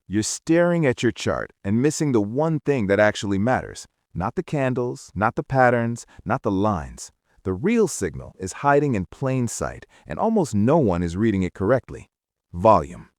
You're staring at your chart and missing the one thing that actually matters. Not the candles, not the patterns, not the lines. The real signal is hiding in plain sight, and almost no one is reading it correctly. Volume.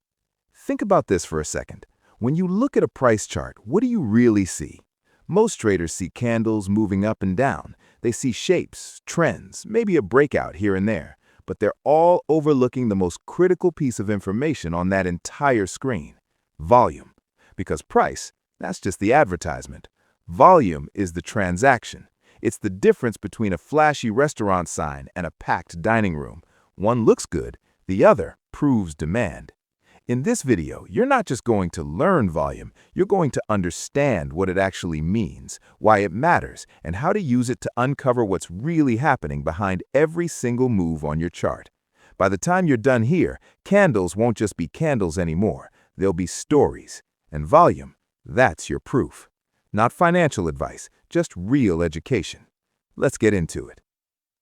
Think about this for a second. When you look at a price chart, what do you really see? Most traders see candles moving up and down. They see shapes, trends, maybe a breakout here and there, but they're all overlooking the most critical piece of information on that entire screen: volume. Because price, that's just the advertisement. Volume is the transaction. It's the difference between a flashy restaurant sign and a packed dining room. One looks good, the other proves demand. In this video, you're not just going to learn volume, you're going to understand what it actually means, why it matters, and how to use it to uncover what's really happening behind every single move on your chart. By the time you're done here, candles won't just be candles anymore. They'll be stories. And volume, that's your proof. Not financial advice, just real education. Let's get into it.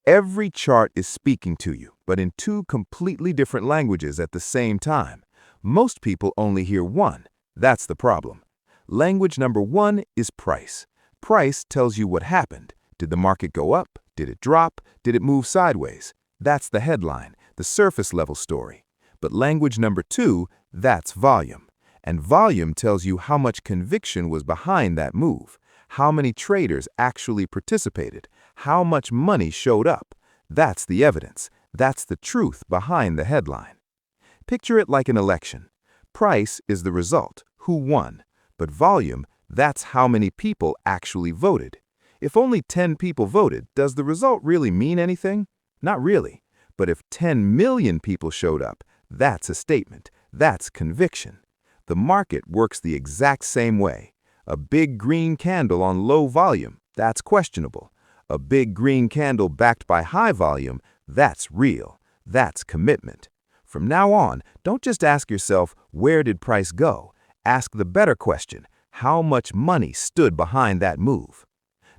Every chart is speaking to you, but in two completely different languages at the same time. Most people only hear one. That's the problem. Language number one is price. Price tells you what happened. Did the market go up? Did it drop? Did it move sideways? That's the headline, the surface level story. But language number two, that's volume. And volume tells you how much conviction was behind that move, how many traders actually participated, how much money showed up. That's the evidence. That's the truth behind the headline. Picture it like an election. Price is the result, who won. But volume, that's how many people actually voted. If only 10 people voted, does the result really mean anything? Not really. But if 10 million people showed up, that's a statement. That's conviction. The market works the exact same way. A big green candle on low volume, that's questionable. A big green candle backed by high volume, that's real. That's commitment. From now on, don't just ask yourself, where did price go? Ask the better question, how much money stood behind that move?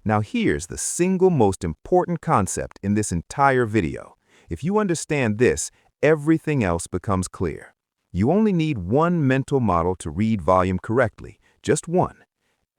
Now here's the single most important concept in this entire video. If you understand this, everything else becomes clear. You only need one mental model to read volume correctly, just one.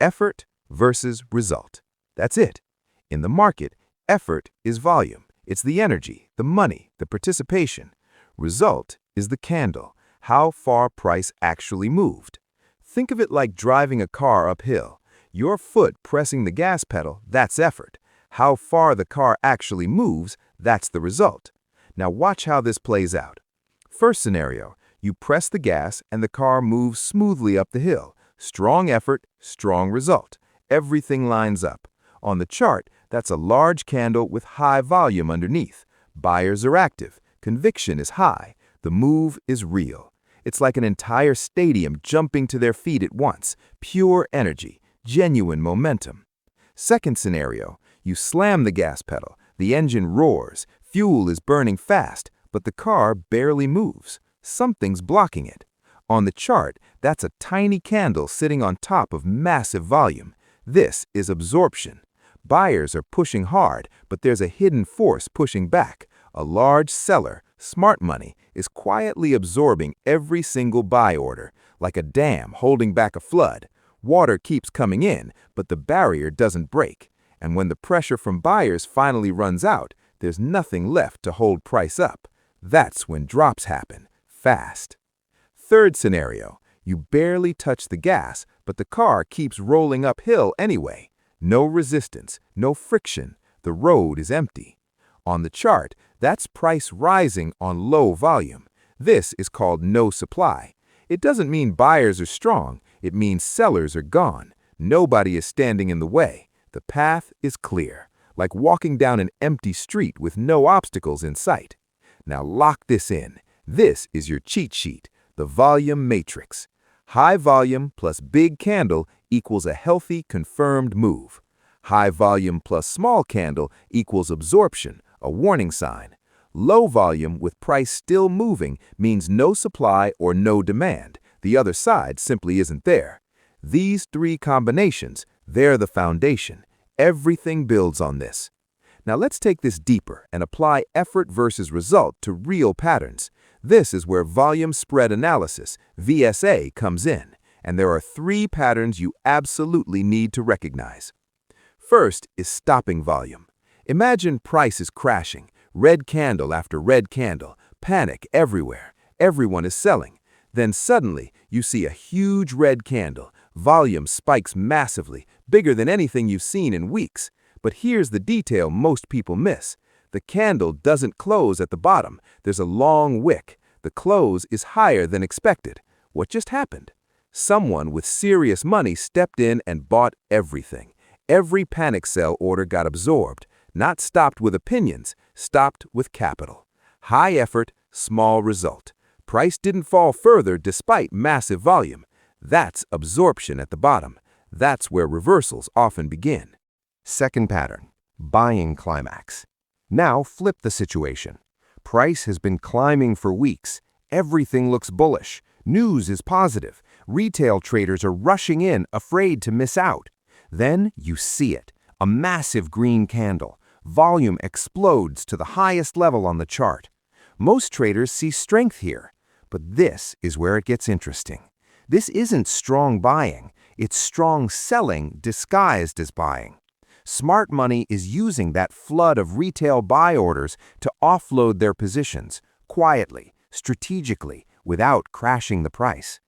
Effort versus result. That's it. In the market, effort is volume. It's the energy, the money, the participation. Result is the candle, how far price actually moved. Think of it like driving a car uphill. Your foot pressing the gas pedal, that's effort. How far the car actually moves, that's the result. Now watch how this plays out. First scenario, you press the gas and the car moves smoothly up the hill. Strong effort, strong result. Everything lines up. On the chart, that's a large candle with high volume underneath. Buyers are active. Conviction is high. The move is real. It's like an entire stadium jumping to their feet at once. Pure energy, genuine momentum. Second scenario, you slam the gas pedal. The engine roars. Fuel is burning fast, but the car barely moves. Something's blocking it. On the chart, that's a tiny candle sitting on top of massive volume. This is absorption. Buyers are pushing hard, but there's a hidden force pushing back. A large seller, smart money, is quietly absorbing every single buy order, like a dam holding back a flood. Water keeps coming in, but the barrier doesn't break. And when the pressure from buyers finally runs out, there's nothing left to hold price up. That's when drops happen. Fast. Third scenario, you barely touch the gas, but the car keeps rolling uphill anyway. No resistance, no friction. The road is empty. On the chart, that's price rising on low volume. This is called no supply. It doesn't mean buyers are strong. It means sellers are gone. Nobody is standing in the way. The path is clear, like walking down an empty street with no obstacles in sight. Now lock this in. This is your cheat sheet, the volume matrix. High volume plus big candle equals a healthy, confirmed move. High volume plus small candle equals absorption, a warning sign. Low volume with price still moving means no supply or no demand. The other side simply isn't there. These three combinations, they're the foundation. Everything builds on this. Now let's take this deeper and apply effort versus result to real patterns. This is where volume spread analysis, VSA, comes in. and there are 3 patterns you absolutely need to recognize. First is stopping volume. Imagine price is crashing, red candle after red candle, panic everywhere, everyone is selling. Then suddenly, you see a huge red candle, volume spikes massively, bigger than anything you've seen in weeks. But here's the detail most people miss. The candle doesn't close at the bottom, there's a long wick. The close is higher than expected. What just happened? Someone with serious money stepped in and bought everything. Every panic sell order got absorbed, not stopped with opinions, stopped with capital. High effort, small result. Price didn't fall further despite massive volume. That's absorption at the bottom. That's where reversals often begin. Second pattern, buying climax. Now flip the situation. Price has been climbing for weeks. Everything looks bullish. News is positive. Retail traders are rushing in, afraid to miss out. Then you see it, a massive green candle. Volume explodes to the highest level on the chart. Most traders see strength here, but this is where it gets interesting. This isn't strong buying, it's strong selling disguised as buying. Smart money is using that flood of retail buy orders to offload their positions, quietly, strategically, without crashing the price.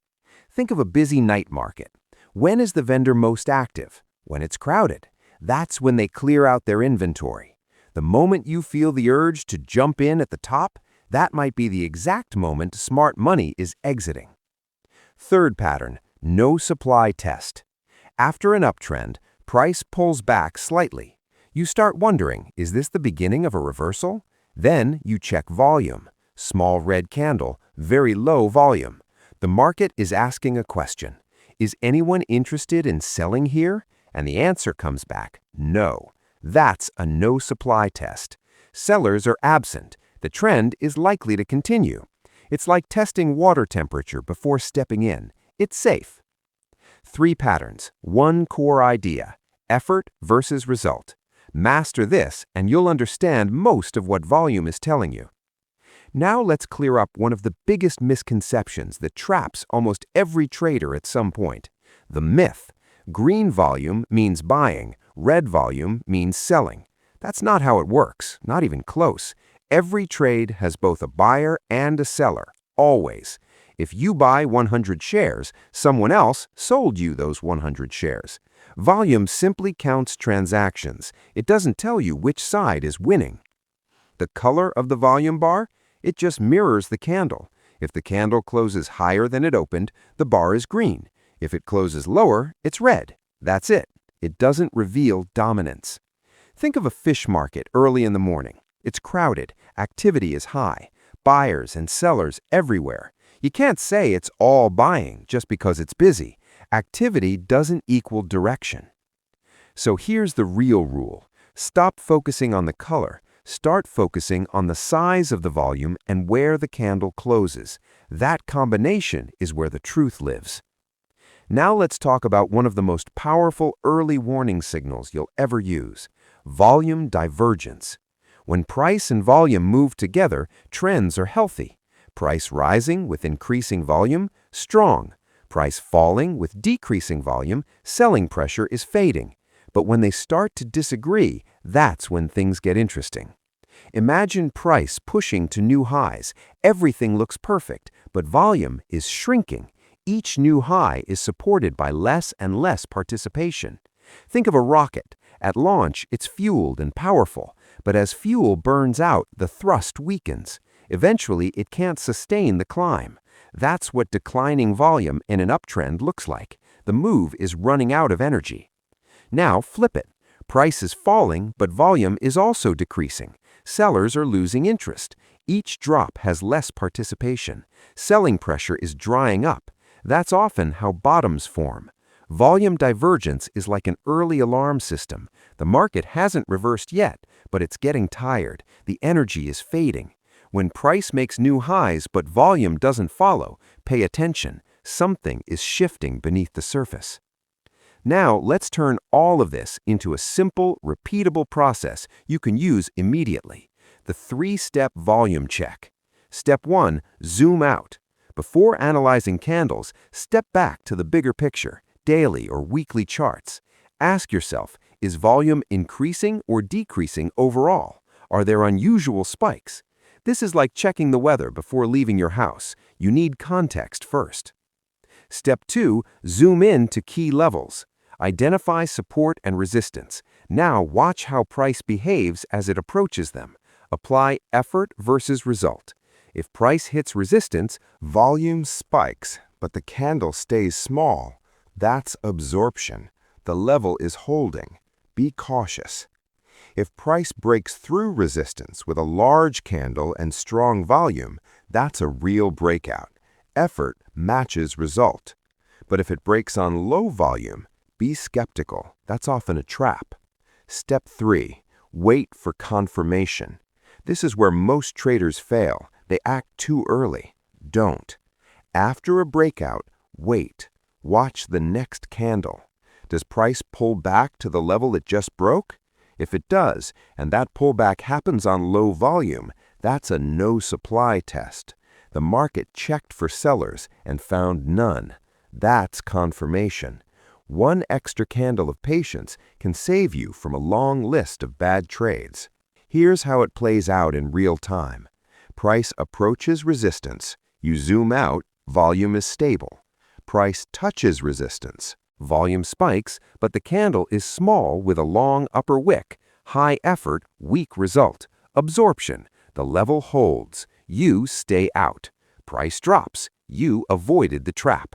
Think of a busy night market. When is the vendor most active? When it's crowded. That's when they clear out their inventory. The moment you feel the urge to jump in at the top, that might be the exact moment smart money is exiting. Third pattern, no supply test. After an uptrend, price pulls back slightly. You start wondering, is this the beginning of a reversal? Then you check volume. Small red candle, very low volume. The market is asking a question. Is anyone interested in selling here? And the answer comes back, no. That's a no supply test. Sellers are absent. The trend is likely to continue. It's like testing water temperature before stepping in. It's safe. 3 patterns, 1 core idea, effort versus result. Master this and you'll understand most of what volume is telling you. Now let's clear up one of the biggest misconceptions that traps almost every trader at some point. The myth. Green volume means buying, red volume means selling. That's not how it works, not even close. Every trade has both a buyer and a seller, always. If you buy 100 shares, someone else sold you those 100 shares. Volume simply counts transactions. It doesn't tell you which side is winning. The color of the volume bar? It just mirrors the candle. If the candle closes higher than it opened, the bar is green. If it closes lower, it's red. That's it. It doesn't reveal dominance. Think of a fish market early in the morning. It's crowded. Activity is high. Buyers and sellers everywhere. You can't say it's all buying just because it's busy. Activity doesn't equal direction. So here's the real rule. Stop focusing on the color. Start focusing on the size of the volume and where the candle closes. That combination is where the truth lives. Now let's talk about one of the most powerful early warning signals you'll ever use. Volume divergence. When price and volume move together, trends are healthy. Price rising with increasing volume, strong. Price falling with decreasing volume, selling pressure is fading. But when they start to disagree, that's when things get interesting. Imagine price pushing to new highs. Everything looks perfect, but volume is shrinking. Each new high is supported by less and less participation. Think of a rocket. At launch, it's fueled and powerful, but as fuel burns out, the thrust weakens. Eventually, it can't sustain the climb. That's what declining volume in an uptrend looks like. The move is running out of energy. Now flip it. Price is falling, but volume is also decreasing. Sellers are losing interest. Each drop has less participation. Selling pressure is drying up. That's often how bottoms form. Volume divergence is like an early alarm system. The market hasn't reversed yet, but it's getting tired. The energy is fading. When price makes new highs but volume doesn't follow, pay attention. Something is shifting beneath the surface. Now, let's turn all of this into a simple, repeatable process you can use immediately. The 3-step volume check. Step 1, zoom out. Before analyzing candles, step back to the bigger picture, daily or weekly charts. Ask yourself, is volume increasing or decreasing overall? Are there unusual spikes? This is like checking the weather before leaving your house. You need context first. Step 2, zoom in to key levels. Identify support and resistance. Now watch how price behaves as it approaches them. Apply effort versus result. If price hits resistance, Volume spikes, but the candle stays small. That's absorption. The level is holding. Be cautious. If price breaks through resistance with a large candle and strong volume, that's a real breakout. Effort matches result. But if it breaks on low volume, be skeptical. That's often a trap. Step 3. Wait for confirmation. This is where most traders fail. They act too early. Don't. After a breakout, wait. Watch the next candle. Does price pull back to the level it just broke? If it does, and that pullback happens on low volume, that's a no supply test. The market checked for sellers and found none. That's confirmation. One extra candle of patience can save you from a long list of bad trades. Here's how it plays out in real time. Price approaches resistance. You zoom out, volume is stable. Price touches resistance. Volume spikes, but the candle is small with a long upper wick. High effort, weak result. Absorption. The level holds. You stay out. Price drops. You avoided the trap.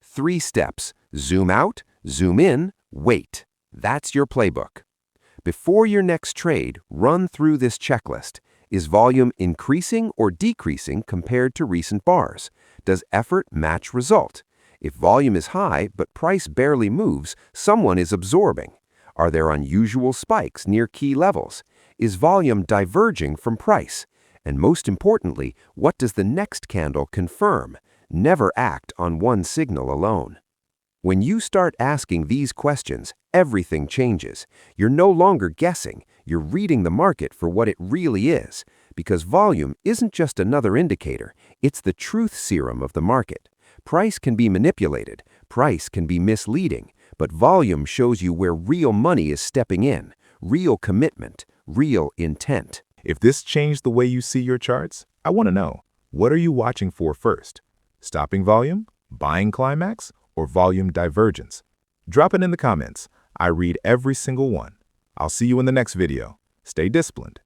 3 steps. Zoom out, zoom in, wait. That's your playbook. Before your next trade, run through this checklist. Is volume increasing or decreasing compared to recent bars? Does effort match result? If volume is high but price barely moves, someone is absorbing. Are there unusual spikes near key levels? Is volume diverging from price? And most importantly, what does the next candle confirm? Never act on one signal alone. When you start asking these questions, everything changes. You're no longer guessing. You're reading the market for what it really is. Because volume isn't just another indicator. It's the truth serum of the market. Price can be manipulated. Price can be misleading. But volume shows you where real money is stepping in. Real commitment. Real intent. If this changed the way you see your charts, I want to know, what are you watching for first? Stopping volume, buying climax, or volume divergence? Drop it in the comments. I read every single one. I'll see you in the next video. Stay disciplined